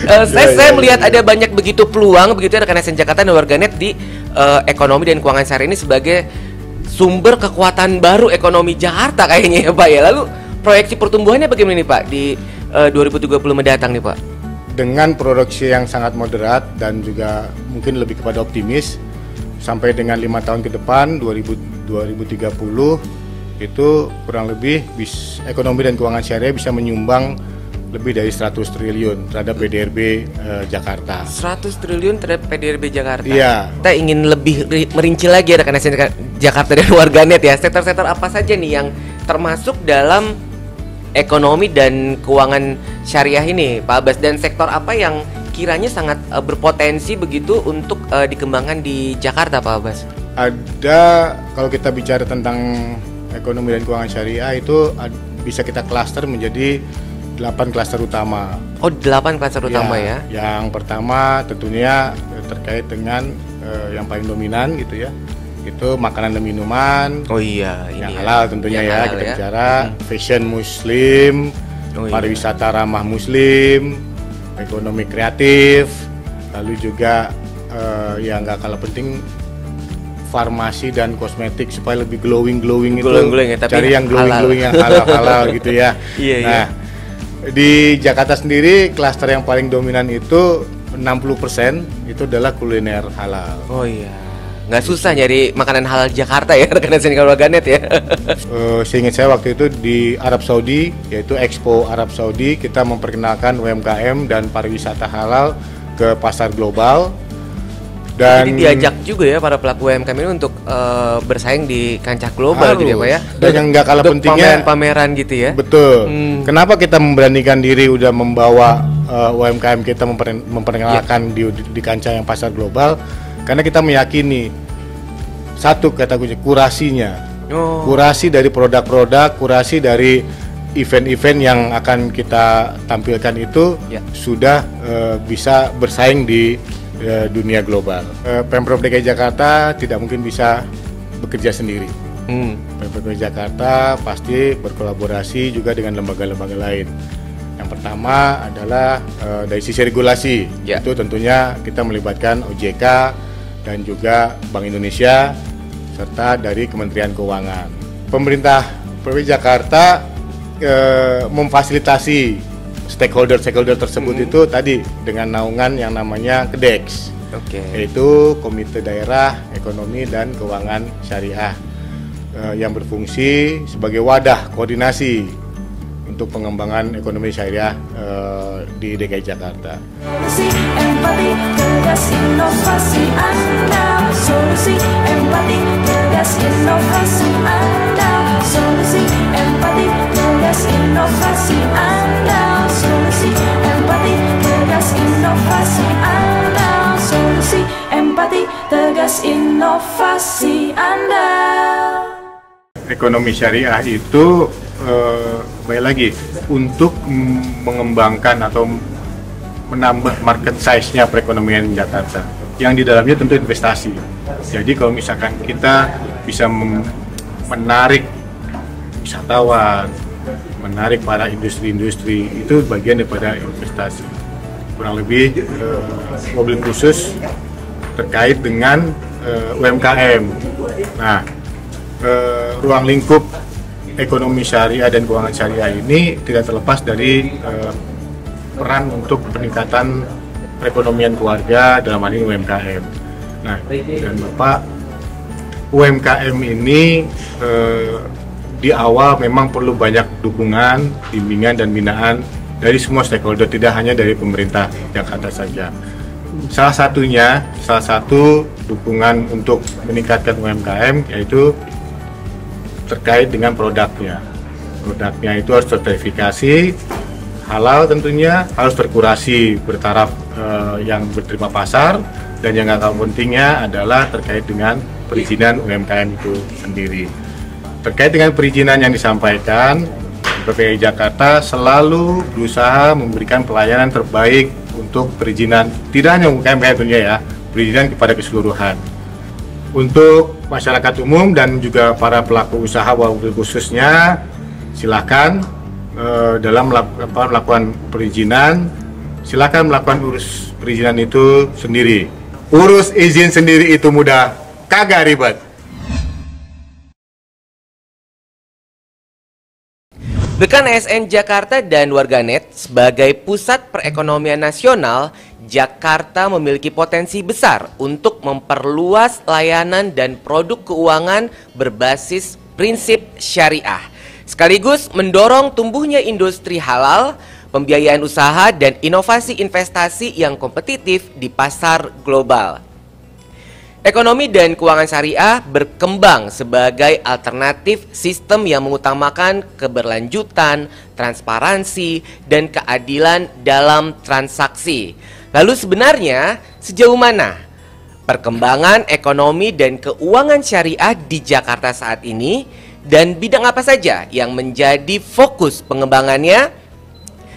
Saya melihat ada banyak begitu peluang begitu rekan SN Jakarta dan warganet di ekonomi dan keuangan syariah ini sebagai sumber kekuatan baru ekonomi Jakarta kayaknya ya Pak ya. Lalu proyeksi pertumbuhannya bagaimana nih Pak di 2030 mendatang nih Pak? Dengan produksi yang sangat moderat dan juga mungkin lebih kepada optimis, sampai dengan 5 tahun ke depan 2030 itu kurang lebih ekonomi dan keuangan syariah bisa menyumbang lebih dari 100 triliun terhadap PDRB Jakarta. 100 triliun terhadap PDRB Jakarta. Iya. Kita ingin lebih merinci lagi rekan SN Jakarta dan warganet ya. Sektor-sektor apa saja nih yang termasuk dalam ekonomi dan keuangan syariah ini Pak Abbas, dan sektor apa yang kiranya sangat berpotensi begitu untuk dikembangkan di Jakarta Pak Abbas? Ada, kalau kita bicara tentang ekonomi dan keuangan syariah itu bisa kita klaster menjadi 8 klaster utama. Oh, 8 klaster utama ya. Yang pertama tentunya terkait dengan yang paling dominan gitu ya. Itu makanan dan minuman. Oh iya, ini yang ya. halal tentunya yang ya, halal kita ya. bicara fashion muslim, pariwisata ramah muslim, ekonomi kreatif, lalu juga yang nggak kalah penting farmasi dan kosmetik supaya lebih glowing itu ya, tapi cari yang glowing yang halal gitu ya. Nah, di Jakarta sendiri klaster yang paling dominan itu 60% itu adalah kuliner halal. Oh iya, nggak susah nyari makanan halal Jakarta ya rekan SN warganet ya. Seingat saya waktu itu di Arab Saudi, yaitu Expo Arab Saudi, kita memperkenalkan UMKM dan pariwisata halal ke pasar global. Dan jadi diajak juga ya para pelaku UMKM ini untuk bersaing di kancah global gitu ya Pak ya. Dan yang nggak kalah pentingnya pameran-pameran gitu ya. Betul. Kenapa kita memberanikan diri udah membawa UMKM kita memperkenalkan di kancah yang pasar global? Karena kita meyakini satu kata kunci kurasinya. Kurasi dari produk-produk, kurasi dari event-event yang akan kita tampilkan itu sudah bisa bersaing di dunia global. Pemprov DKI Jakarta tidak mungkin bisa bekerja sendiri. Pemprov DKI Jakarta pasti berkolaborasi juga dengan lembaga-lembaga lain. Yang pertama adalah dari sisi regulasi, itu tentunya kita melibatkan OJK dan juga Bank Indonesia serta dari Kementerian Keuangan. Pemerintah Provinsi Jakarta memfasilitasi stakeholder tersebut itu tadi dengan naungan yang namanya KDEX, yaitu Komite Daerah Ekonomi dan Keuangan Syariah yang berfungsi sebagai wadah koordinasi untuk pengembangan ekonomi syariah di DKI Jakarta. Solusi empati tegas inovasi Anda, solusi empati tegas inovasi Anda, solusi empati tegas inovasi Anda, solusi empati tegas inovasi Anda, solusi empati tegas inovasi Anda. Ekonomi syariah itu baik lagi untuk mengembangkan atau menambah market size-nya perekonomian Jakarta yang di dalamnya tentu investasi. Jadi kalau misalkan kita bisa menarik wisatawan, menarik para industri-industri, itu bagian daripada investasi. Kurang lebih mobil khusus terkait dengan UMKM. Nah, ruang lingkup ekonomi syariah dan keuangan syariah ini tidak terlepas dari peran untuk peningkatan perekonomian keluarga dalam hal ini UMKM. Nah, dan Bapak, UMKM ini di awal memang perlu banyak dukungan, bimbingan dan binaan dari semua stakeholder, tidak hanya dari pemerintah Jakarta saja. Salah satu dukungan untuk meningkatkan UMKM yaitu terkait dengan produknya. Produknya itu harus terverifikasi, halal tentunya, harus terkurasi bertaraf yang berterima pasar, dan yang gak kalah pentingnya adalah terkait dengan perizinan UMKM itu sendiri. Terkait dengan perizinan yang disampaikan, PPI Jakarta selalu berusaha memberikan pelayanan terbaik untuk perizinan, tidak hanya UMKM tentunya ya, perizinan kepada keseluruhan. Untuk masyarakat umum dan juga para pelaku usaha wabil khususnya, silakan dalam melakukan perizinan silakan melakukan urus perizinan itu sendiri. Urus izin sendiri itu mudah, kagak ribet. Rekan ASN Jakarta dan warganet, sebagai pusat perekonomian nasional, Jakarta memiliki potensi besar untuk memperluas layanan dan produk keuangan berbasis prinsip syariah, sekaligus mendorong tumbuhnya industri halal, pembiayaan usaha, dan inovasi investasi yang kompetitif di pasar global. Ekonomi dan keuangan syariah berkembang sebagai alternatif sistem yang mengutamakan keberlanjutan, transparansi, dan keadilan dalam transaksi. Lalu sebenarnya sejauh mana perkembangan ekonomi dan keuangan syariah di Jakarta saat ini, dan bidang apa saja yang menjadi fokus pengembangannya,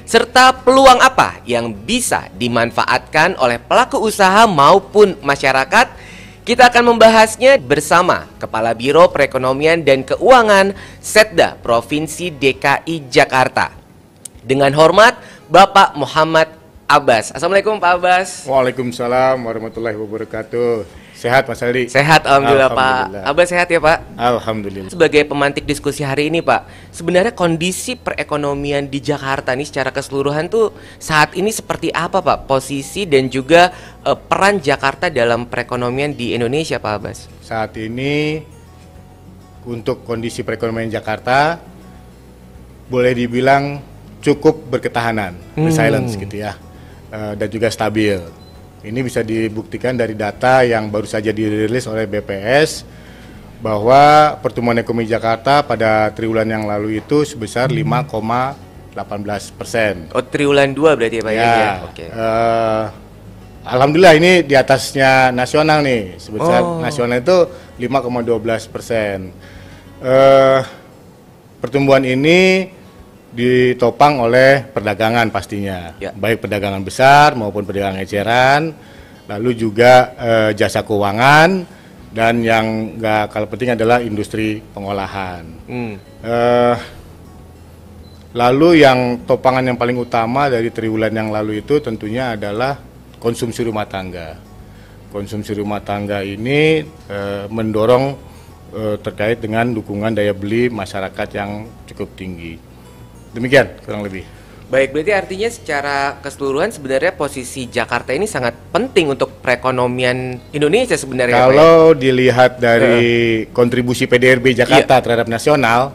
serta peluang apa yang bisa dimanfaatkan oleh pelaku usaha maupun masyarakat? Kita akan membahasnya bersama Kepala Biro Perekonomian dan Keuangan Setda Provinsi DKI Jakarta. Dengan hormat, Bapak Muhammad Abbas. Assalamualaikum Pak Abbas. Waalaikumsalam warahmatullahi wabarakatuh. Sehat Mas Aldi? Sehat, alhamdulillah, Alhamdulillah. Pak Abbas. Sehat ya Pak? Alhamdulillah. Sebagai pemantik diskusi hari ini Pak, sebenarnya kondisi perekonomian di Jakarta nih secara keseluruhan tuh saat ini seperti apa Pak? Posisi dan juga peran Jakarta dalam perekonomian di Indonesia Pak Abbas? Saat ini untuk kondisi perekonomian Jakarta boleh dibilang cukup berketahanan, resilience gitu ya, dan juga stabil. Ini bisa dibuktikan dari data yang baru saja dirilis oleh BPS bahwa pertumbuhan ekonomi Jakarta pada triwulan yang lalu itu sebesar 5,18%. Oh, triwulan 2 berarti ya Pak? Ya, Oke. Alhamdulillah ini di atasnya nasional nih, sebesar nasional itu 5,12%. Pertumbuhan ini ditopang oleh perdagangan pastinya, Ya. baik perdagangan besar maupun perdagangan eceran, lalu juga jasa keuangan, dan yang nggak kalah penting adalah industri pengolahan. Lalu yang topangan yang paling utama dari triwulan yang lalu itu tentunya adalah konsumsi rumah tangga. Konsumsi rumah tangga ini mendorong terkait dengan dukungan daya beli masyarakat yang cukup tinggi. Demikian kurang lebih. Baik, berarti artinya secara keseluruhan sebenarnya posisi Jakarta ini sangat penting untuk perekonomian Indonesia sebenarnya Pak, ya? Kalau dilihat dari kontribusi PDRB Jakarta terhadap nasional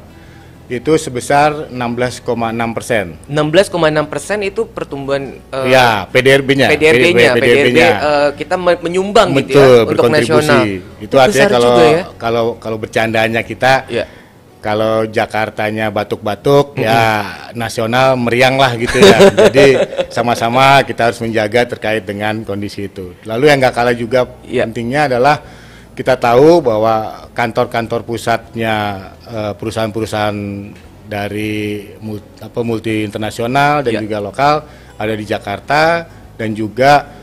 itu sebesar 16,6%. 16,6% itu pertumbuhan Ya, PDRB-nya. PDRB-nya kita menyumbang gitu ya untuk nasional. Itu artinya besar juga ya. kalau bercandanya kita, Ya. kalau Jakartanya batuk-batuk, ya nasional meriang lah gitu ya. Jadi sama-sama kita harus menjaga terkait dengan kondisi itu. Lalu yang nggak kalah juga pentingnya adalah kita tahu bahwa kantor-kantor pusatnya perusahaan-perusahaan dari multi internasional dan juga lokal ada di Jakarta, dan juga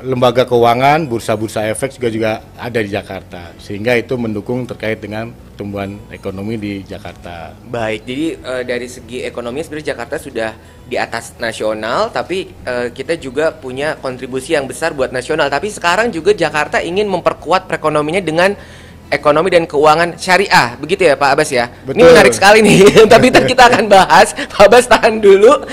lembaga keuangan, bursa-bursa efek juga ada di Jakarta, sehingga itu mendukung terkait dengan pertumbuhan ekonomi di Jakarta. Baik, jadi dari segi ekonomi sebenarnya Jakarta sudah di atas nasional, tapi kita juga punya kontribusi yang besar buat nasional. Tapi sekarang juga Jakarta ingin memperkuat perekonomiannya dengan ekonomi dan keuangan syariah, begitu ya Pak Abbas ya? Betul. Ini menarik sekali nih, tapi ntar kita akan bahas. Pak Abbas tahan dulu.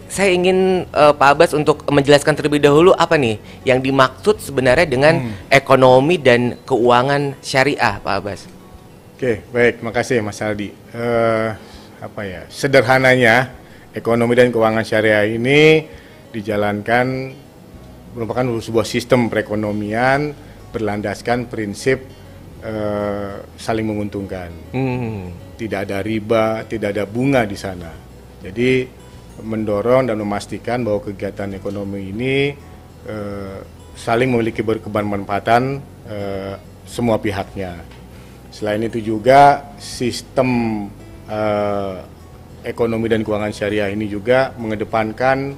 Saya ingin Pak Abbas untuk menjelaskan terlebih dahulu apa nih yang dimaksud sebenarnya dengan ekonomi dan keuangan syariah, Pak Abbas. Oke, baik, makasih Mas Aldi. Sederhananya ekonomi dan keuangan syariah ini dijalankan merupakan sebuah sistem perekonomian berlandaskan prinsip saling menguntungkan. Tidak ada riba, tidak ada bunga di sana. Jadi mendorong dan memastikan bahwa kegiatan ekonomi ini saling memiliki berkebermanfaatan semua pihaknya. Selain itu juga sistem ekonomi dan keuangan syariah ini juga mengedepankan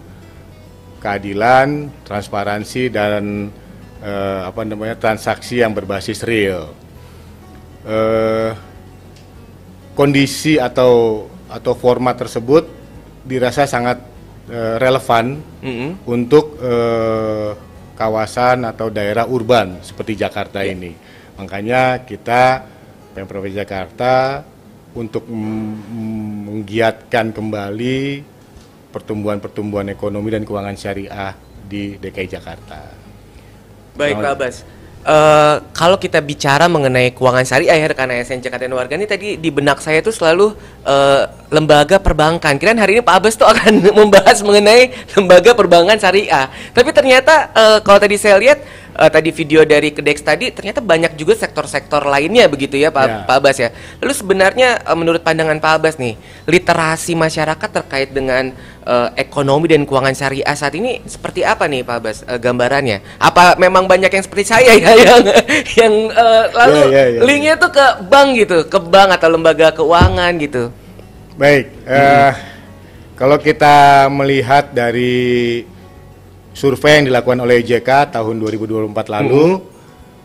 keadilan, transparansi, dan transaksi yang berbasis real. Kondisi atau format tersebut dirasa sangat relevan untuk kawasan atau daerah urban seperti Jakarta ini. Makanya kita Pemprov Jakarta untuk menggiatkan kembali pertumbuhan ekonomi dan keuangan syariah di DKI Jakarta. Baik Pak Abbas, kalau kita bicara mengenai keuangan syariah ya rekan ASN Jakarta dan Warga ini tadi di benak saya tuh selalu lembaga perbankan. Kirain hari ini Pak Abbas tuh akan membahas mengenai lembaga perbankan syariah. Tapi ternyata kalau tadi saya lihat tadi video dari Kedex tadi ternyata banyak juga sektor-sektor lainnya begitu ya Pak Abbas ya. Lalu sebenarnya menurut pandangan Pak Abbas nih, literasi masyarakat terkait dengan ekonomi dan keuangan syariah saat ini seperti apa nih Pak Abbas gambarannya? Apa memang banyak yang seperti saya ya yang lalu linknya tuh ke bank gitu, ke bank atau lembaga keuangan gitu? Baik, kalau kita melihat dari survei yang dilakukan oleh OJK tahun 2024 lalu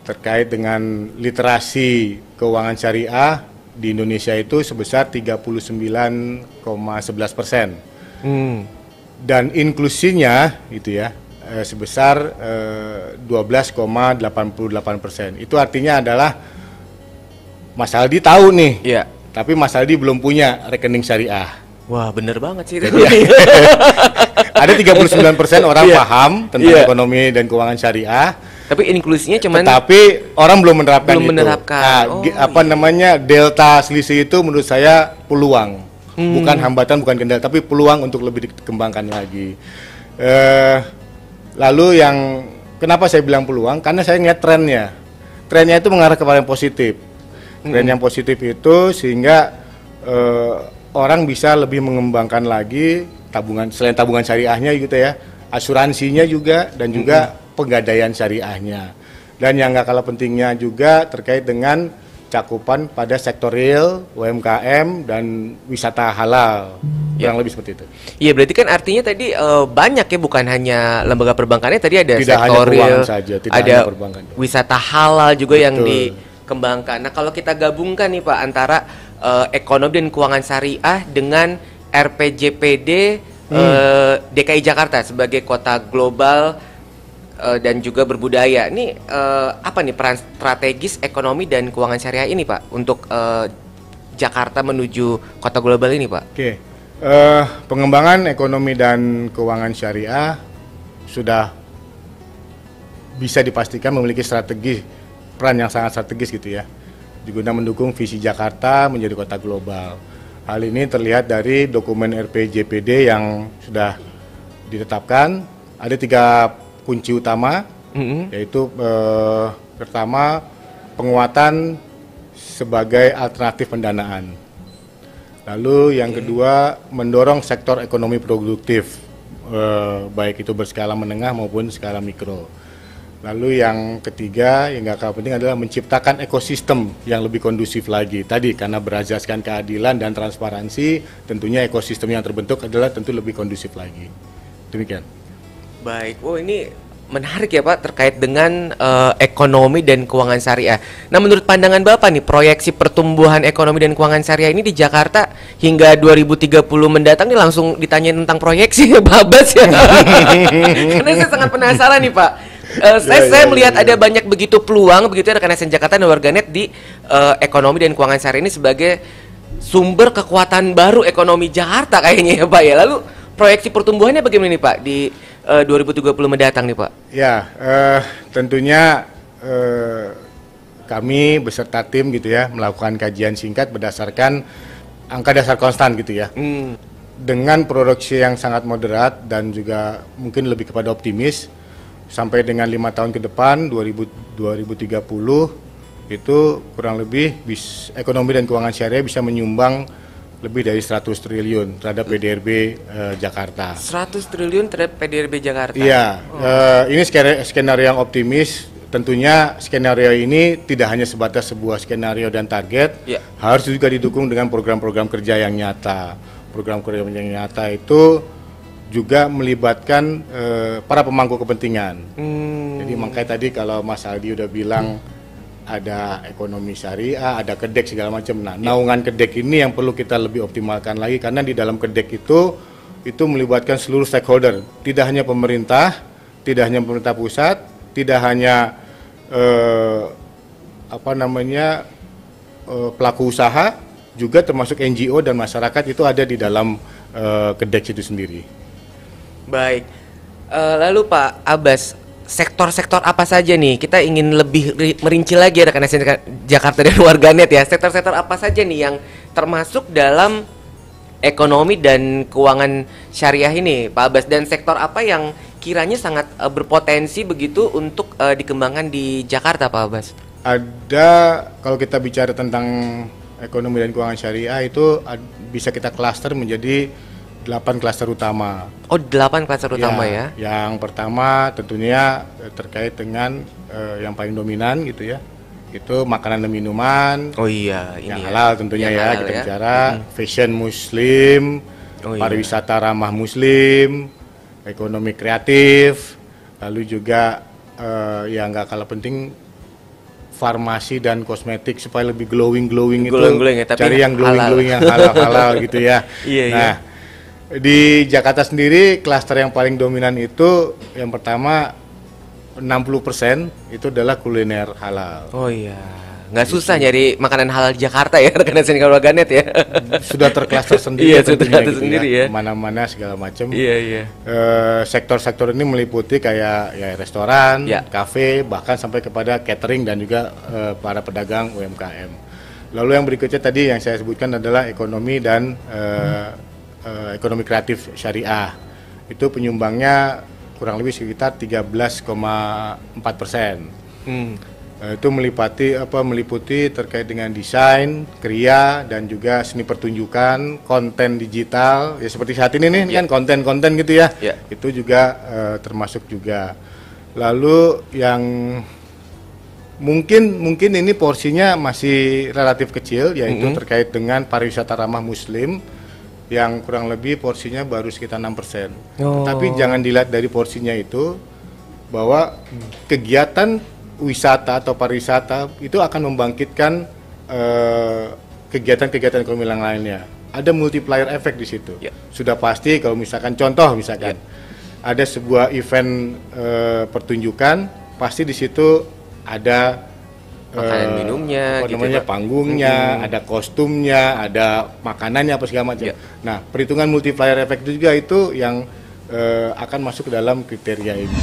terkait dengan literasi keuangan syariah di Indonesia itu sebesar 39,11%. Dan inklusinya itu ya sebesar 12,88%. Itu artinya adalah Mas Aldi tahu nih, tapi Mas Aldi belum punya rekening syariah. Wah, bener banget sih itu. Ada 39% orang paham tentang ekonomi dan keuangan syariah. Tapi inklusinya cuman. Tapi orang belum menerapkan itu. Menerapkan. Namanya delta selisih itu menurut saya peluang, bukan hambatan, bukan kendala, tapi peluang untuk lebih dikembangkan lagi. Lalu yang kenapa saya bilang peluang? Karena saya ngeliat trennya itu mengarah kepada yang positif. Tren yang positif itu sehingga orang bisa lebih mengembangkan lagi tabungan, selain tabungan syariahnya gitu ya, asuransinya juga dan juga pegadaian syariahnya. Dan yang nggak kalah pentingnya juga terkait dengan cakupan pada sektor real, UMKM dan wisata halal, kurang lebih seperti itu. Iya, berarti kan artinya tadi banyak ya, bukan hanya lembaga perbankannya, tadi ada tidak sektor real, saja, ada wisata halal juga yang dikembangkan. Nah, kalau kita gabungkan nih Pak antara ekonomi dan keuangan syariah dengan RPJPD DKI Jakarta sebagai kota global dan juga berbudaya. Ini apa nih peran strategis ekonomi dan keuangan syariah ini Pak untuk Jakarta menuju kota global ini Pak? Oke, pengembangan ekonomi dan keuangan syariah sudah bisa dipastikan memiliki peran yang sangat strategis gitu ya, guna mendukung visi Jakarta menjadi kota global. Hal ini terlihat dari dokumen RPJPD yang sudah ditetapkan. Ada 3 kunci utama, yaitu pertama penguatan sebagai alternatif pendanaan. Lalu yang kedua mendorong sektor ekonomi produktif, baik itu berskala menengah maupun skala mikro. Lalu yang ketiga yang nggak kalah penting adalah menciptakan ekosistem yang lebih kondusif lagi. Tadi karena berazaskan keadilan dan transparansi, tentunya ekosistem yang terbentuk adalah tentu lebih kondusif lagi. Demikian. Baik, ini menarik ya Pak terkait dengan ekonomi dan keuangan syariah. Nah, menurut pandangan Bapak nih, proyeksi pertumbuhan ekonomi dan keuangan syariah ini di Jakarta hingga 2030 mendatang nih langsung ditanyain tentang proyeksi Pak Abbas ya. Karena saya sangat penasaran nih Pak. Saya melihat ada banyak begitu peluang begitu ya rekan ASN Jakarta dan Warganet di ekonomi dan keuangan syariah ini sebagai sumber kekuatan baru ekonomi Jakarta kayaknya ya Pak ya. Lalu proyeksi pertumbuhannya bagaimana nih Pak di 2030 mendatang nih Pak? Ya, tentunya kami beserta tim gitu ya melakukan kajian singkat berdasarkan angka dasar konstan gitu ya. Dengan produksi yang sangat moderat dan juga mungkin lebih kepada optimis, sampai dengan 5 tahun ke depan 2030 itu kurang lebih ekonomi dan keuangan syariah bisa menyumbang lebih dari 100 triliun terhadap PDRB Jakarta. 100 triliun terhadap PDRB Jakarta? Iya, ini skenario yang optimis. Tentunya skenario ini tidak hanya sebatas sebuah skenario dan target, harus juga didukung dengan program-program kerja yang nyata. Program kerja yang nyata itu juga melibatkan para pemangku kepentingan. Jadi makanya tadi kalau Mas Aldi udah bilang ada ekonomi syariah, ada kedek segala macam. Nah, naungan kedek ini yang perlu kita lebih optimalkan lagi karena di dalam kedek itu itu melibatkan seluruh stakeholder, tidak hanya pemerintah, tidak hanya pemerintah pusat, tidak hanya pelaku usaha, juga termasuk NGO dan masyarakat itu ada di dalam KEDEX itu sendiri. Baik. Lalu Pak Abbas, sektor-sektor apa saja nih? Kita ingin lebih merinci lagi rekan SNK Jakarta dan warganet ya. Sektor-sektor apa saja nih yang termasuk dalam ekonomi dan keuangan syariah ini, Pak Abbas? Dan sektor apa yang kiranya sangat berpotensi begitu untuk dikembangkan di Jakarta, Pak Abbas? Ada, kalau kita bicara tentang ekonomi dan keuangan syariah itu bisa kita klaster menjadi 8 klaster utama. Oh, 8 klaster utama ya. Yang pertama tentunya terkait dengan yang paling dominan gitu ya. Itu makanan dan minuman. Oh iya, ini yang ya. halal tentunya Yang ya, halal kita ya. bicara fashion muslim, pariwisata ramah muslim, ekonomi kreatif, lalu juga yang nggak kalah penting farmasi dan kosmetik supaya lebih glowing itu ya, tapi cari yang glowing yang halal gitu ya. Iya, nah, di Jakarta sendiri klaster yang paling dominan itu yang pertama 60% itu adalah kuliner halal. Oh iya, nggak susah nyari makanan halal di Jakarta ya rekan SNK warganet ya. Sudah terklaster sendiri. Iya, sudah terklaster sendiri ya. Mana-mana segala macam. Iya. Sektor-sektor ini meliputi kayak ya restoran, Ya. kafe, bahkan sampai kepada catering dan juga para pedagang UMKM. Lalu yang berikutnya tadi yang saya sebutkan adalah ekonomi dan ekonomi kreatif syariah. Itu penyumbangnya kurang lebih sekitar 13,4%. Itu meliputi terkait dengan desain, kriya, dan juga seni pertunjukan, konten digital. Ya seperti saat ini nih kan konten-konten gitu ya. Itu juga termasuk juga. Lalu yang mungkin ini porsinya masih relatif kecil, yaitu terkait dengan pariwisata ramah muslim, yang kurang lebih porsinya baru sekitar 6%. Tapi jangan dilihat dari porsinya itu, bahwa kegiatan wisata atau pariwisata itu akan membangkitkan kegiatan-kegiatan ekonomi yang lainnya. Ada multiplier effect di situ. Sudah pasti kalau misalkan ada sebuah event pertunjukan, pasti di situ ada makanan minumnya, panggungnya, ada kostumnya, ada makanannya apa segala macam. Nah, perhitungan multiplier effect itu juga itu yang akan masuk ke dalam kriteria ini.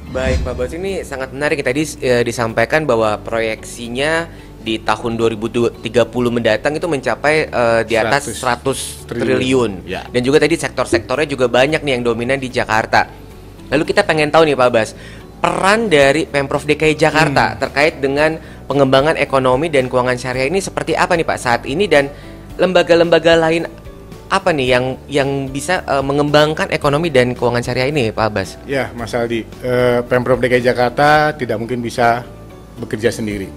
Baik, Pak Bos, ini sangat menarik. Tadi disampaikan bahwa proyeksinya di tahun 2030 mendatang itu mencapai di atas 100 triliun. Dan juga tadi sektor-sektornya juga banyak nih yang dominan di Jakarta. Lalu kita pengen tahu nih Pak Bas, peran dari Pemprov DKI Jakarta terkait dengan pengembangan ekonomi dan keuangan syariah ini seperti apa nih Pak saat ini, dan lembaga-lembaga lain apa nih yang bisa mengembangkan ekonomi dan keuangan syariah ini Pak Abbas? Ya, Mas Aldi, Pemprov DKI Jakarta tidak mungkin bisa bekerja sendiri.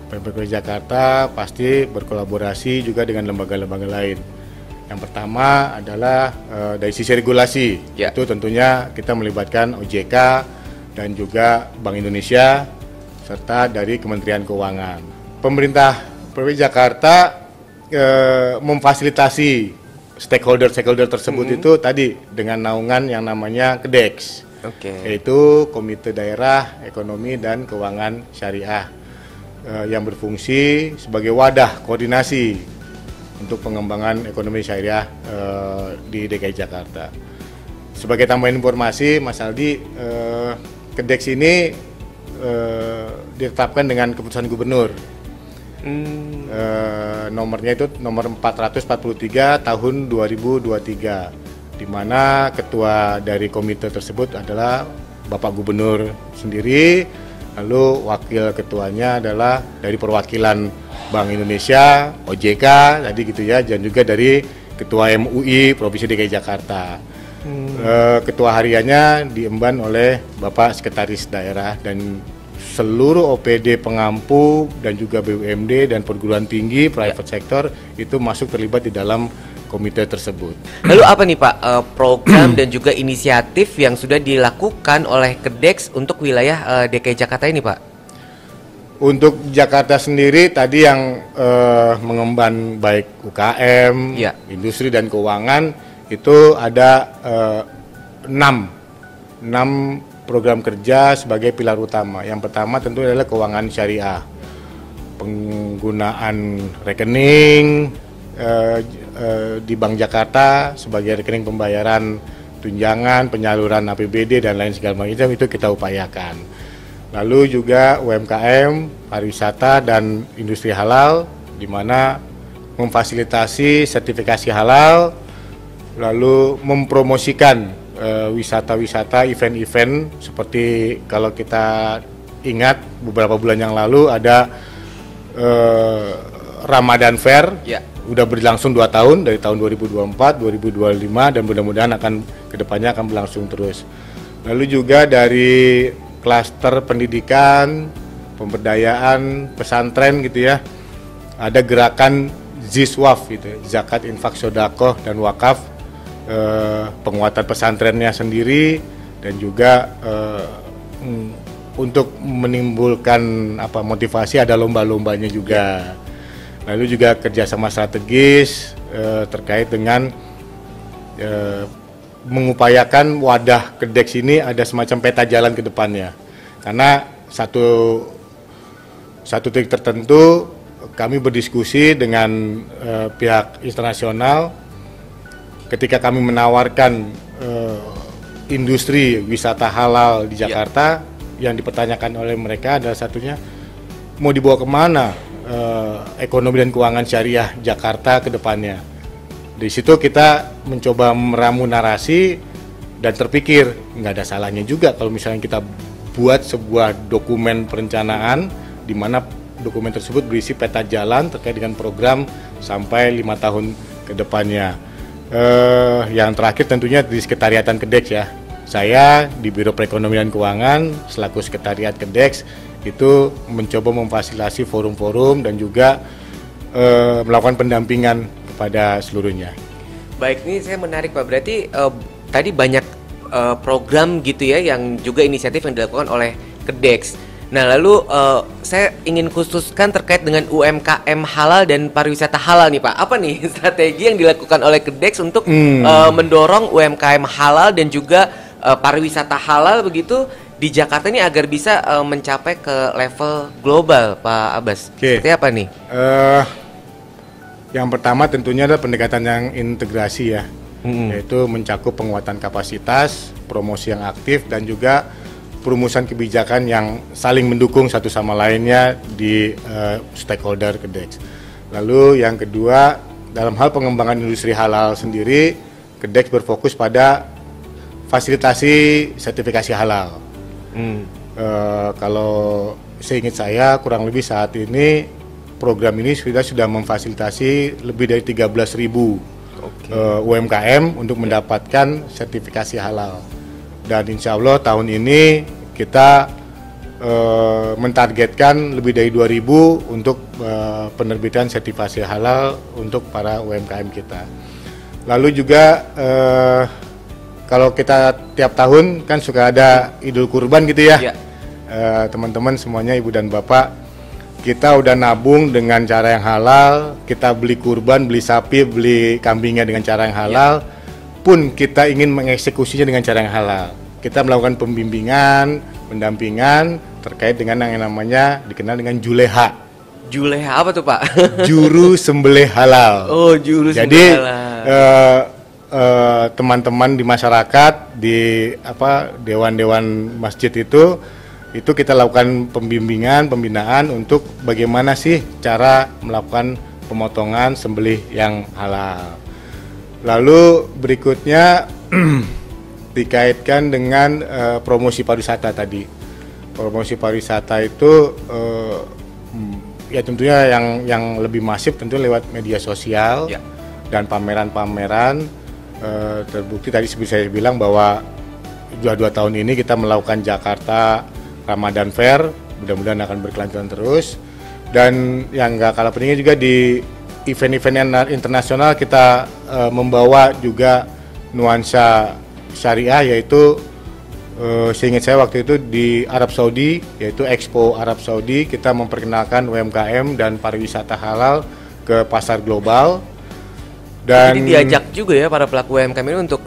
Pemprov DKI Jakarta pasti berkolaborasi juga dengan lembaga-lembaga lain. Yang pertama adalah dari sisi regulasi, itu tentunya kita melibatkan OJK dan juga Bank Indonesia serta dari Kementerian Keuangan. Pemerintah Provinsi Jakarta memfasilitasi stakeholder tersebut itu tadi dengan naungan yang namanya KEDEX, yaitu Komite Daerah Ekonomi dan Keuangan Syariah, yang berfungsi sebagai wadah koordinasi untuk pengembangan ekonomi syariah di DKI Jakarta. Sebagai tambahan informasi, Mas Aldi, KEDEX ini ditetapkan dengan keputusan gubernur. Nomornya itu nomor 443 tahun 2023, di mana ketua dari komite tersebut adalah Bapak Gubernur sendiri, lalu wakil ketuanya adalah dari perwakilan Bank Indonesia, OJK tadi gitu ya, dan juga dari Ketua MUI Provinsi DKI Jakarta. Ketua hariannya diemban oleh Bapak Sekretaris Daerah, dan seluruh OPD pengampu dan juga BUMD dan perguruan tinggi private sector itu masuk terlibat di dalam komite tersebut. Lalu apa nih Pak program dan juga inisiatif yang sudah dilakukan oleh Kedex untuk wilayah DKI Jakarta ini Pak? Untuk Jakarta sendiri tadi yang mengemban baik UKM, Ya. industri dan keuangan itu ada 6 program kerja sebagai pilar utama. Yang pertama tentu adalah keuangan syariah, penggunaan rekening di Bank Jakarta sebagai rekening pembayaran tunjangan, penyaluran APBD dan lain segala macam itu kita upayakan. Lalu juga UMKM, pariwisata dan industri halal, di mana memfasilitasi sertifikasi halal, lalu mempromosikan wisata-wisata, event-event seperti kalau kita ingat beberapa bulan yang lalu ada Ramadan Fair. Ya. Udah berlangsung 2 tahun dari tahun 2024, 2025 dan mudah-mudahan akan kedepannya akan berlangsung terus. Lalu juga dari klaster pendidikan, pemberdayaan, pesantren gitu ya, ada gerakan Ziswaf gitu, zakat, infak, sodakoh dan wakaf, penguatan pesantrennya sendiri dan juga untuk menimbulkan motivasi ada lomba-lombanya juga. Lalu juga kerjasama strategis terkait dengan mengupayakan wadah Kedex ini ada semacam peta jalan ke depannya. Karena satu titik tertentu kami berdiskusi dengan pihak internasional ketika kami menawarkan industri wisata halal di Jakarta, yang dipertanyakan oleh mereka adalah satunya mau dibawa kemana ekonomi dan keuangan syariah Jakarta ke depannya. Di situ kita mencoba meramu narasi dan terpikir nggak ada salahnya juga kalau misalnya kita buat sebuah dokumen perencanaan di mana dokumen tersebut berisi peta jalan terkait dengan program sampai 5 tahun ke depannya. Yang terakhir tentunya di sekretariatan Kedex ya. Saya di Biro Perekonomian Keuangan selaku sekretariat Kedex itu mencoba memfasilitasi forum-forum dan juga melakukan pendampingan kepada seluruhnya. Baik, ini saya menarik Pak. Berarti tadi banyak program gitu ya yang juga inisiatif yang dilakukan oleh Kedex. Nah, lalu saya ingin khususkan terkait dengan UMKM halal dan pariwisata halal nih Pak. Apa nih strategi yang dilakukan oleh Kedex untuk mendorong UMKM halal dan juga pariwisata halal begitu di Jakarta ini agar bisa mencapai ke level global, Pak Abbas? Seperti apa nih? Yang pertama tentunya adalah pendekatan yang integrasi ya, yaitu mencakup penguatan kapasitas, promosi yang aktif, dan juga perumusan kebijakan yang saling mendukung satu sama lainnya di stakeholder Kedex. Lalu yang kedua, dalam hal pengembangan industri halal sendiri, Kedex berfokus pada fasilitasi sertifikasi halal. Kalau seingat saya kurang lebih saat ini program ini sudah memfasilitasi lebih dari 13.000 UMKM untuk mendapatkan sertifikasi halal. Dan insya Allah tahun ini kita mentargetkan lebih dari 2.000 untuk penerbitan sertifikasi halal untuk para UMKM kita. Lalu juga kalau kita tiap tahun kan suka ada Idul Kurban gitu ya. Teman-teman semuanya, ibu dan bapak, kita udah nabung dengan cara yang halal, kita beli kurban, beli sapi, beli kambingnya dengan cara yang halal, pun kita ingin mengeksekusinya dengan cara yang halal. Kita melakukan pembimbingan, pendampingan terkait dengan yang namanya dikenal dengan juleha. Juleha apa tuh Pak? Juru sembelih halal. Oh, juru Jadi, sembelih halal. Teman-teman di masyarakat, di dewan-dewan masjid itu kita lakukan pembimbingan, pembinaan untuk bagaimana sih cara melakukan pemotongan sembelih yang halal. Lalu berikutnya dikaitkan dengan promosi pariwisata tadi. Promosi pariwisata itu ya tentunya yang lebih masif tentu lewat media sosial dan pameran-pameran. Terbukti tadi seperti saya bilang bahwa sudah 2 tahun ini kita melakukan Jakarta Ramadan Fair, mudah-mudahan akan berkelanjutan terus. Dan yang nggak kalah pentingnya juga di event-event internasional kita membawa juga nuansa syariah, yaitu seingat saya waktu itu di Arab Saudi, yaitu Expo Arab Saudi, kita memperkenalkan UMKM dan pariwisata halal ke pasar global. Dan jadi diajak juga ya para pelaku UMKM ini untuk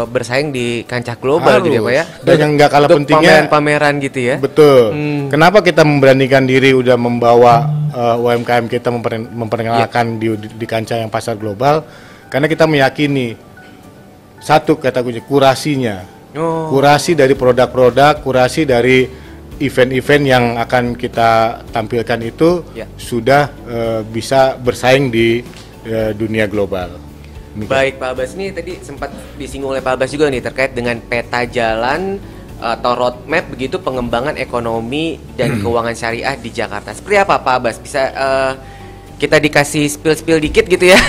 bersaing di kancah global gitu ya Pak ya. Dan yang nggak kalah untuk pentingnya pameran-pameran gitu ya. Betul. Kenapa kita memberanikan diri udah membawa UMKM kita memperkenalkan di kancah yang pasar global? Karena kita meyakini satu kata kunci, kurasinya. Kurasi dari produk-produk, kurasi dari event-event yang akan kita tampilkan itu sudah bisa bersaing di dunia global. Baik Pak Abbas, ini tadi sempat disinggung oleh Pak Abbas juga nih terkait dengan peta jalan atau roadmap begitu pengembangan ekonomi dan keuangan syariah di Jakarta. Seperti apa Pak Abbas? Bisa kita dikasih spill dikit gitu ya?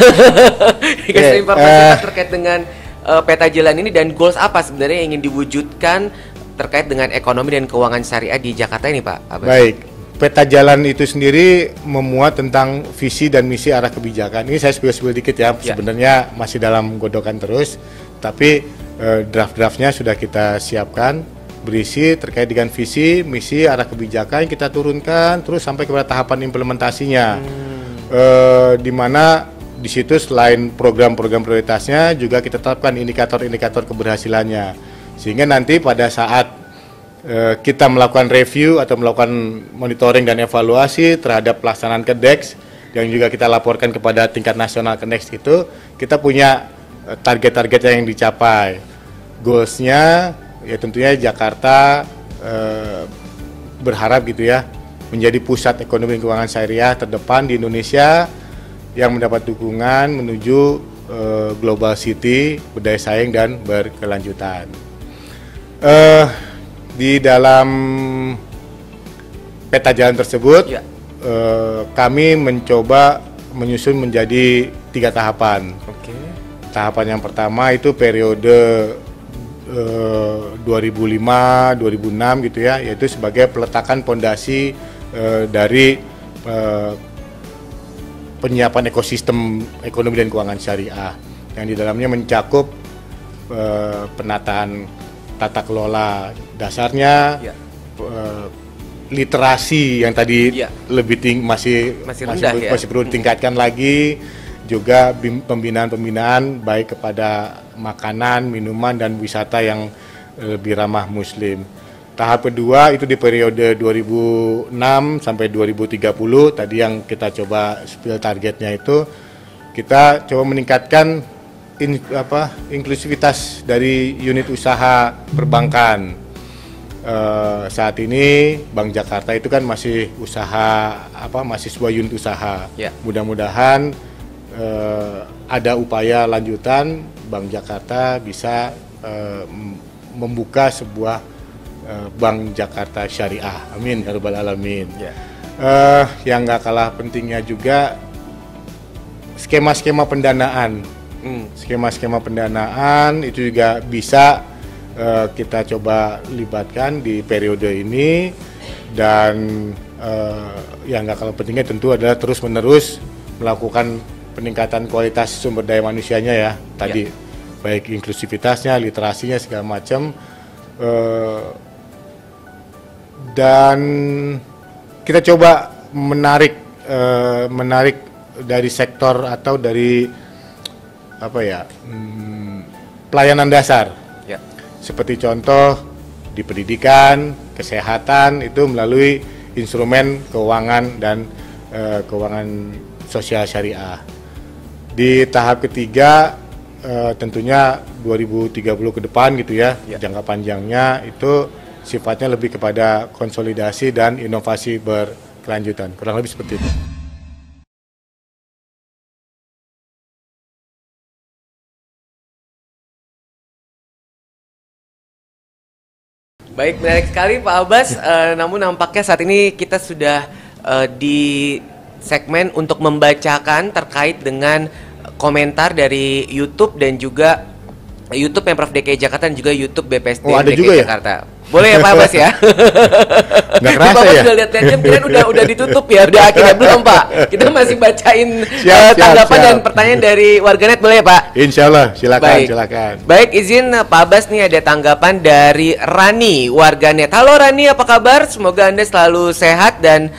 Dikasih informasi terkait dengan peta jalan ini dan goals apa sebenarnya yang ingin diwujudkan terkait dengan ekonomi dan keuangan syariah di Jakarta ini Pak Abbas? Baik, peta jalan itu sendiri memuat tentang visi dan misi arah kebijakan. Ini saya spill dikit ya, sebenarnya masih dalam godokan terus, tapi draft-draftnya sudah kita siapkan, berisi terkait dengan visi, misi, arah kebijakan kita turunkan, terus sampai kepada tahapan implementasinya, di mana di situ selain program-program prioritasnya juga kita tetapkan indikator-indikator keberhasilannya, sehingga nanti pada saat kita melakukan review atau melakukan monitoring dan evaluasi terhadap pelaksanaan KEDEX yang juga kita laporkan kepada tingkat nasional KEDEX itu, kita punya target-target yang dicapai. Goalsnya ya tentunya Jakarta berharap gitu ya menjadi pusat ekonomi dan keuangan syariah terdepan di Indonesia yang mendapat dukungan menuju global city, berdaya saing dan berkelanjutan. Di dalam peta jalan tersebut, kami mencoba menyusun menjadi 3 tahapan. Tahapan yang pertama itu periode 2005-2006 gitu ya, yaitu sebagai peletakan pondasi dari penyiapan ekosistem ekonomi dan keuangan syariah yang di dalamnya mencakup penataan tata kelola dasarnya, literasi yang tadi lebih masih perlu ditingkatkan lagi, juga pembinaan baik kepada makanan, minuman dan wisata yang lebih ramah Muslim. Tahap kedua itu di periode 2006 sampai 2030, tadi yang kita coba spill targetnya itu, kita coba meningkatkan inklusivitas dari unit usaha perbankan. Saat ini Bank Jakarta itu kan masih masih sebuah unit usaha. Mudah-mudahan ada upaya lanjutan Bank Jakarta bisa membuka sebuah Bank Jakarta Syariah, amin ya rabbal alamin. Yang nggak kalah pentingnya juga skema-skema pendanaan. Skema-skema pendanaan itu juga bisa kita coba libatkan di periode ini, dan yang nggak kalah pentingnya tentu adalah terus-menerus melakukan peningkatan kualitas sumber daya manusianya ya, tadi baik inklusivitasnya, literasinya segala macam. Dan kita coba menarik dari sektor atau dari pelayanan dasar, seperti contoh di pendidikan, kesehatan itu melalui instrumen keuangan dan keuangan sosial syariah. Di tahap ketiga tentunya 2030 ke depan gitu ya, jangka panjangnya itu sifatnya lebih kepada konsolidasi dan inovasi berkelanjutan. Kurang lebih seperti itu. Baik, menarik sekali Pak Abbas. Namun nampaknya saat ini kita sudah di segmen untuk membacakan terkait dengan komentar dari YouTube dan juga YouTube Pemprov DKI Jakarta dan juga YouTube BPSDM DKI Jakarta. Boleh ya Pak Abbas ya? Nggak Pak kerasa Abbas ya? udah lihat jam, kirain udah ditutup ya, udah akhirnya belum Pak. Kita masih bacain tanggapan dan pertanyaan dari warganet, boleh ya Pak? Insya Allah, silakan, Baik. silakan. Baik, izin Pak Abbas nih ada tanggapan dari Rani warganet. Halo Rani, apa kabar? Semoga Anda selalu sehat dan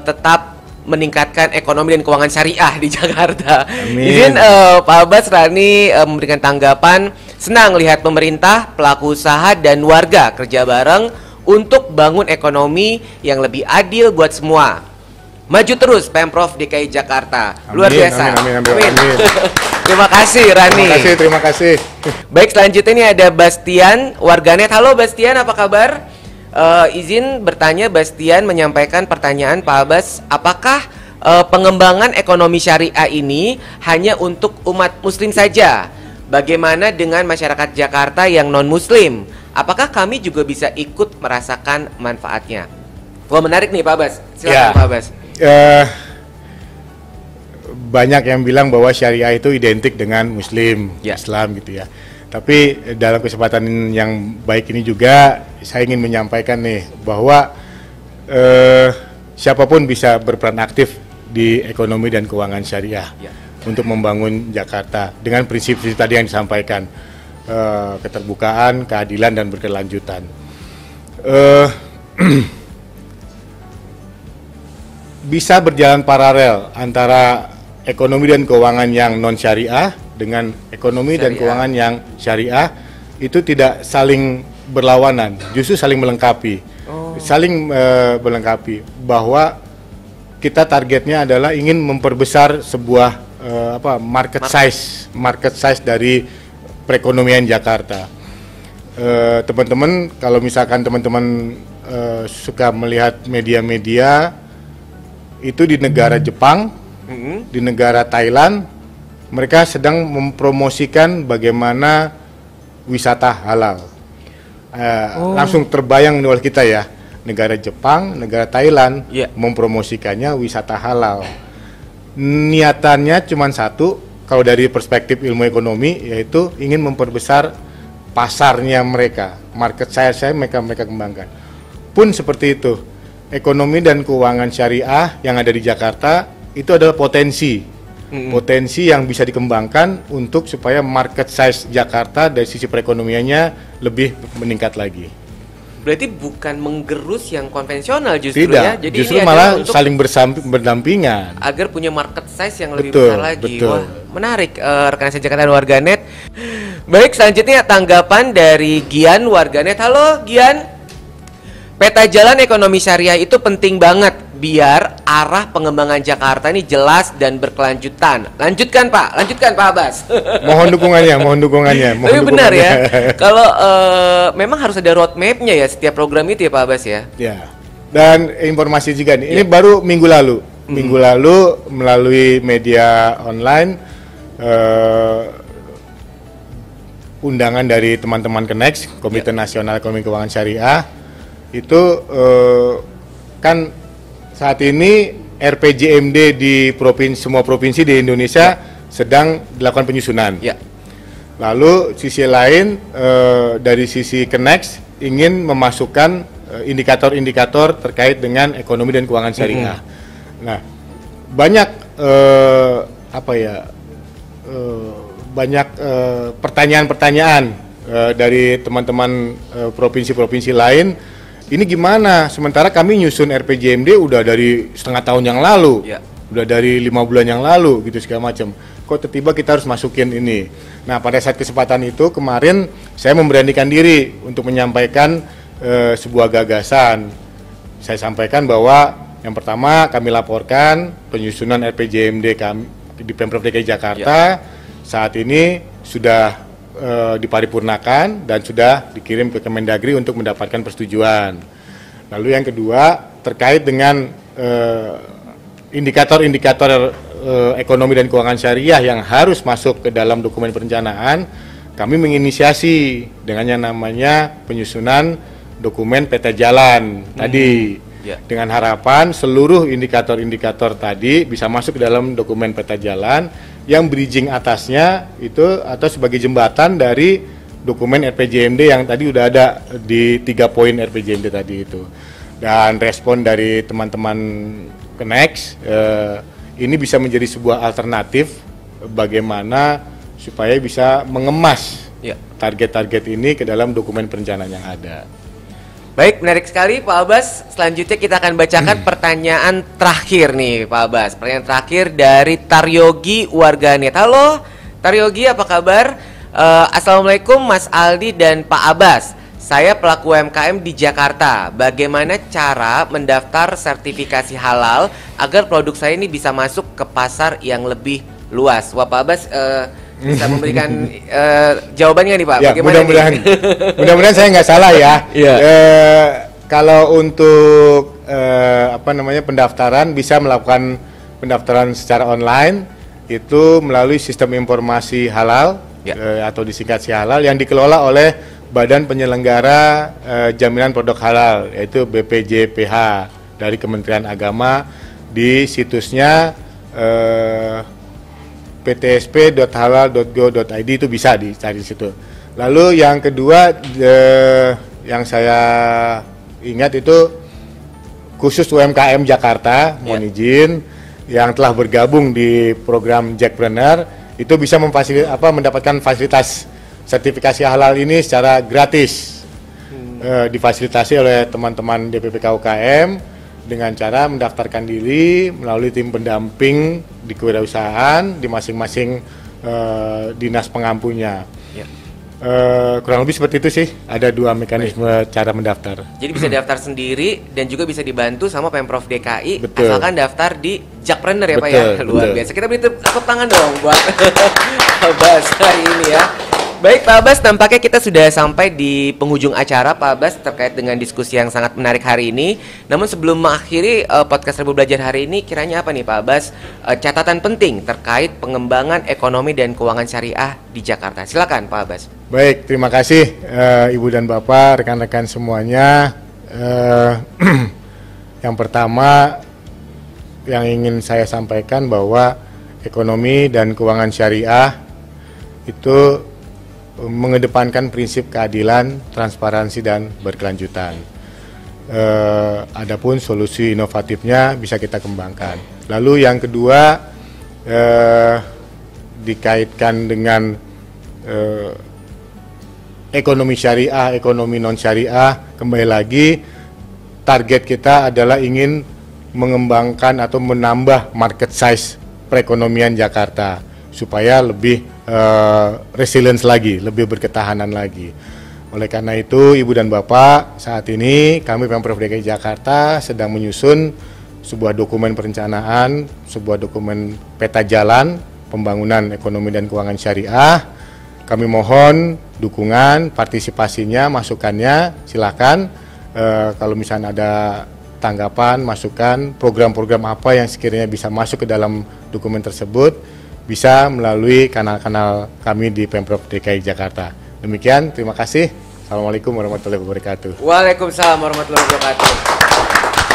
tetap meningkatkan ekonomi dan keuangan syariah di Jakarta. Amin. Izin Pak Abbas, Rani memberikan tanggapan. Senang lihat pemerintah, pelaku usaha dan warga kerja bareng untuk bangun ekonomi yang lebih adil buat semua. Maju terus Pemprov DKI Jakarta. Luar Amin, biasa. amin. Terima kasih Rani. Terima kasih. Baik, selanjutnya ini ada Bastian warganet. Halo Bastian, apa kabar? Izin bertanya, Bastian menyampaikan pertanyaan Pak Abbas, apakah pengembangan ekonomi syariah ini hanya untuk umat muslim saja? Bagaimana dengan masyarakat Jakarta yang non-muslim? Apakah kami juga bisa ikut merasakan manfaatnya? Wah, menarik nih Pak Abbas. Silakan Ya. Pak Abbas. Banyak yang bilang bahwa syariah itu identik dengan muslim, Ya. Islam gitu ya. Tapi dalam kesempatan yang baik ini juga saya ingin menyampaikan nih bahwa siapapun bisa berperan aktif di ekonomi dan keuangan syariah Ya. untuk membangun Jakarta dengan prinsip-prinsip tadi yang disampaikan, keterbukaan, keadilan dan berkelanjutan. Bisa berjalan paralel antara ekonomi dan keuangan yang non syariah dengan ekonomi dan Syariah. keuangan yang syariah, itu tidak saling berlawanan, justru saling melengkapi. Saling melengkapi, bahwa kita targetnya adalah ingin memperbesar sebuah market size dari perekonomian Jakarta. Teman-teman, kalau misalkan teman-teman suka melihat media-media itu di negara Jepang, di negara Thailand, mereka sedang mempromosikan bagaimana wisata halal. Langsung terbayang oleh kita ya, negara Jepang, negara Thailand mempromosikannya wisata halal. Niatannya cuma satu, kalau dari perspektif ilmu ekonomi, yaitu ingin memperbesar pasarnya mereka, market size mereka kembangkan. Pun seperti itu, ekonomi dan keuangan syariah yang ada di Jakarta itu adalah potensi yang bisa dikembangkan untuk supaya market size Jakarta dari sisi perekonomiannya lebih meningkat lagi. Berarti bukan menggerus yang konvensional justru Tidak, ya. Jadi justru ini malah adalah untuk saling berdampingan. agar punya market size yang lebih Betul, besar lagi. betul. Wah, menarik rekan saya Jakarta dan warganet. Baik, selanjutnya tanggapan dari Gian warganet. Halo Gian. Peta jalan ekonomi syariah itu penting banget biar arah pengembangan Jakarta ini jelas dan berkelanjutan. Lanjutkan Pak Abbas. Mohon dukungannya. Tapi benar ya, kalau memang harus ada roadmap-nya ya setiap program itu ya Pak Abbas ya. Ya. Dan informasi juga nih, ini baru minggu lalu melalui media online, undangan dari teman-teman Kenex, Komite Nasional Ekonomi Keuangan Syariah, itu kan saat ini RPJMD di semua provinsi di Indonesia sedang dilakukan penyusunan. Ya. Lalu sisi lain dari sisi Kenex ingin memasukkan indikator-indikator terkait dengan ekonomi dan keuangan syariah. Nah, banyak banyak pertanyaan-pertanyaan dari teman-teman provinsi-provinsi lain. Ini gimana? Sementara kami nyusun RPJMD udah dari setengah tahun yang lalu, udah dari 5 bulan yang lalu, gitu segala macam. Kok tiba-tiba kita harus masukin ini? Nah, pada saat kesempatan itu kemarin saya memberanikan diri untuk menyampaikan sebuah gagasan. Saya sampaikan bahwa yang pertama kami laporkan penyusunan RPJMD kami di Pemprov DKI Jakarta saat ini sudah diparipurnakan dan sudah dikirim ke Kemendagri untuk mendapatkan persetujuan. Lalu yang kedua terkait dengan indikator-indikator ekonomi dan keuangan syariah yang harus masuk ke dalam dokumen perencanaan, kami menginisiasi dengan yang namanya penyusunan dokumen peta jalan tadi, dengan harapan seluruh indikator-indikator tadi bisa masuk ke dalam dokumen peta jalan yang bridging atasnya itu atau sebagai jembatan dari dokumen RPJMD yang tadi udah ada di 3 poin RPJMD tadi itu. Dan respon dari teman-teman Kenex, ini bisa menjadi sebuah alternatif bagaimana supaya bisa mengemas target-target ini ke dalam dokumen perencanaan yang ada. Baik, menarik sekali Pak Abbas. Selanjutnya kita akan bacakan pertanyaan terakhir nih Pak Abbas. Pertanyaan terakhir dari Taryogi warganet. Halo Taryogi, apa kabar? Assalamualaikum Mas Aldi dan Pak Abbas. Saya pelaku UMKM di Jakarta. Bagaimana cara mendaftar sertifikasi halal agar produk saya ini bisa masuk ke pasar yang lebih luas? Wah Pak Abbas bisa memberikan jawabannya nih Pak. Ya, mudah-mudahan saya nggak salah ya. Kalau untuk pendaftaran bisa melakukan pendaftaran secara online itu melalui sistem informasi halal atau disingkat SIHalal yang dikelola oleh Badan Penyelenggara Jaminan Produk Halal, yaitu BPJPH dari Kementerian Agama. Di situsnya ptsp.halal.go.id itu bisa dicari di situ. Lalu yang kedua yang saya ingat itu khusus UMKM Jakarta, mohon izin, yang telah bergabung di program Jackpreneur itu bisa mendapatkan fasilitas sertifikasi halal ini secara gratis, difasilitasi oleh teman-teman DPPK UKM dengan cara mendaftarkan diri melalui tim pendamping di kewirausahaan di masing-masing dinas pengampunya. Kurang lebih seperti itu sih, ada 2 mekanisme cara mendaftar. Jadi bisa daftar sendiri dan juga bisa dibantu sama Pemprov DKI. Asalkan daftar di Jackpreneur ya Pak ya. Luar biasa. Kita beri tepuk tangan dong buat Abbas hari ini ya. Baik Pak Abbas, nampaknya kita sudah sampai di penghujung acara Pak Abbas terkait dengan diskusi yang sangat menarik hari ini. Namun sebelum mengakhiri podcast Seribu Belajar hari ini, kiranya apa nih Pak Abbas catatan penting terkait pengembangan ekonomi dan keuangan syariah di Jakarta? Silakan Pak Abbas. Baik, terima kasih Ibu dan Bapak, rekan-rekan semuanya. Yang pertama yang ingin saya sampaikan bahwa ekonomi dan keuangan syariah itu mengedepankan prinsip keadilan, transparansi, dan berkelanjutan. Adapun solusi inovatifnya bisa kita kembangkan. Lalu yang kedua dikaitkan dengan ekonomi syariah, ekonomi non syariah. Kembali lagi target kita adalah ingin mengembangkan atau menambah market size perekonomian Jakarta supaya lebih resilience lagi, lebih berketahanan lagi. Oleh karena itu, Ibu dan Bapak, saat ini kami Pemprov DKI Jakarta sedang menyusun sebuah dokumen perencanaan, sebuah dokumen peta jalan pembangunan ekonomi dan keuangan syariah. Kami mohon dukungan, partisipasinya, masukannya, silakan. Kalau misalnya ada tanggapan, masukan, program-program apa yang sekiranya bisa masuk ke dalam dokumen tersebut, bisa melalui kanal-kanal kami di Pemprov DKI Jakarta. Demikian, terima kasih. Assalamualaikum warahmatullahi wabarakatuh. Waalaikumsalam warahmatullahi wabarakatuh.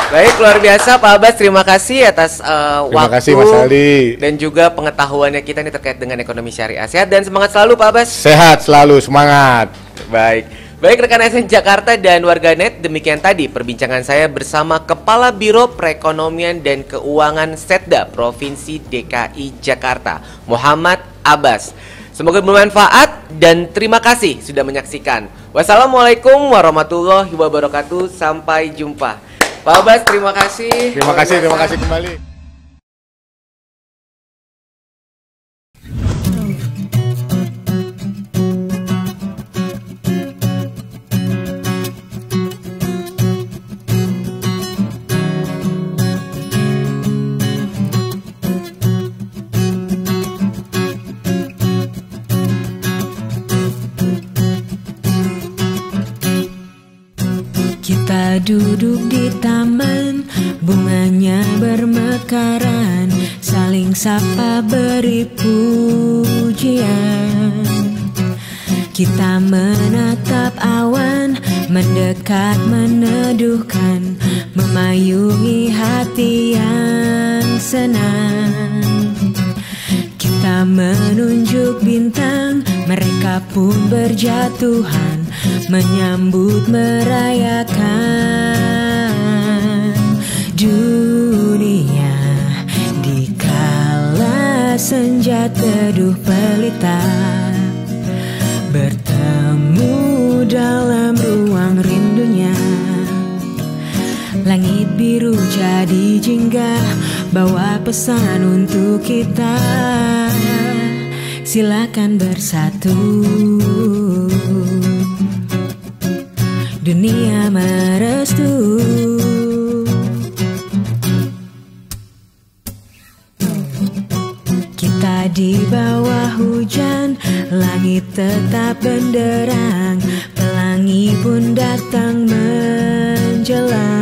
Baik, luar biasa Pak Abbas, terima kasih atas terima kasih Mas Aldi. Dan juga pengetahuannya kita ini terkait dengan ekonomi syariah. Sehat dan semangat selalu Pak Abbas. Sehat selalu, semangat. Baik rekan SN Jakarta dan warganet, demikian tadi perbincangan saya bersama Kepala Biro Perekonomian dan Keuangan Setda Provinsi DKI Jakarta, Muhammad Abbas. Semoga bermanfaat dan terima kasih sudah menyaksikan. Wassalamualaikum warahmatullahi wabarakatuh. Sampai jumpa. Pak Abbas, terima kasih. Terima kasih kembali. Kita duduk di taman, bunganya bermekaran, saling sapa beri pujian. Kita menatap awan, mendekat meneduhkan, memayungi hati yang senang. Kita menunjuk bintang, Mereka pun berjatuhan menyambut merayakan dunia dikala senja teduh pelita bertemu dalam ruang rindunya. Langit biru jadi jingga bawa pesan untuk kita. Silakan bersatu. Dunia merestu. Kita di bawah hujan, langit tetap benderang, pelangi pun datang menjelang.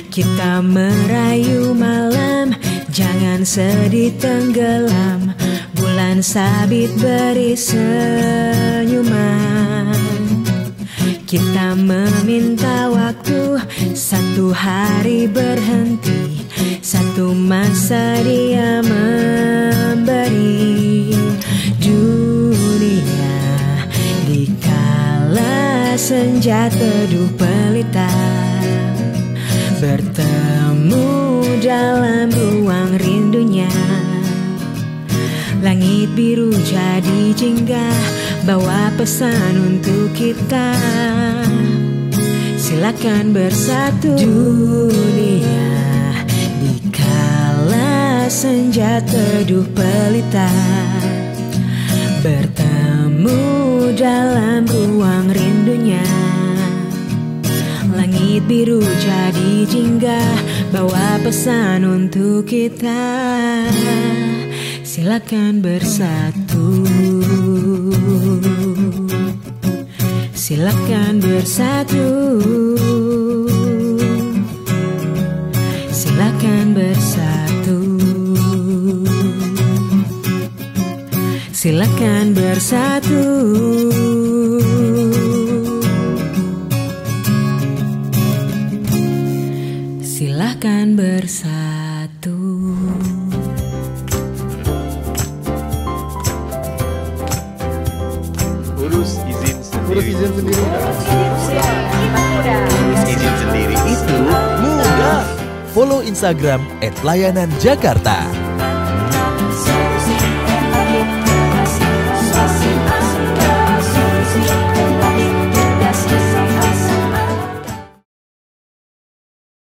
Kita merayu malam, jangan sedih tenggelam, bulan sabit beri senyuman. Kita meminta waktu, satu hari berhenti, satu masa dia memberi. Dunia dikala senja teduh pelita bertemu dalam ruang rindunya. Langit biru jadi jingga bawa pesan untuk kita. Silakan bersatu. Dunia dikala senja teduh pelita bertemu dalam ruang rindunya. Langit biru jadi jingga bawa pesan untuk kita. Silakan bersatu. Silakan bersatu. Silakan bersatu. Silakan bersatu. Silakan bersatu. Urus izin sendiri. Urus izin sendiri. Urus izin sendiri itu mudah. Follow Instagram @layananjakarta.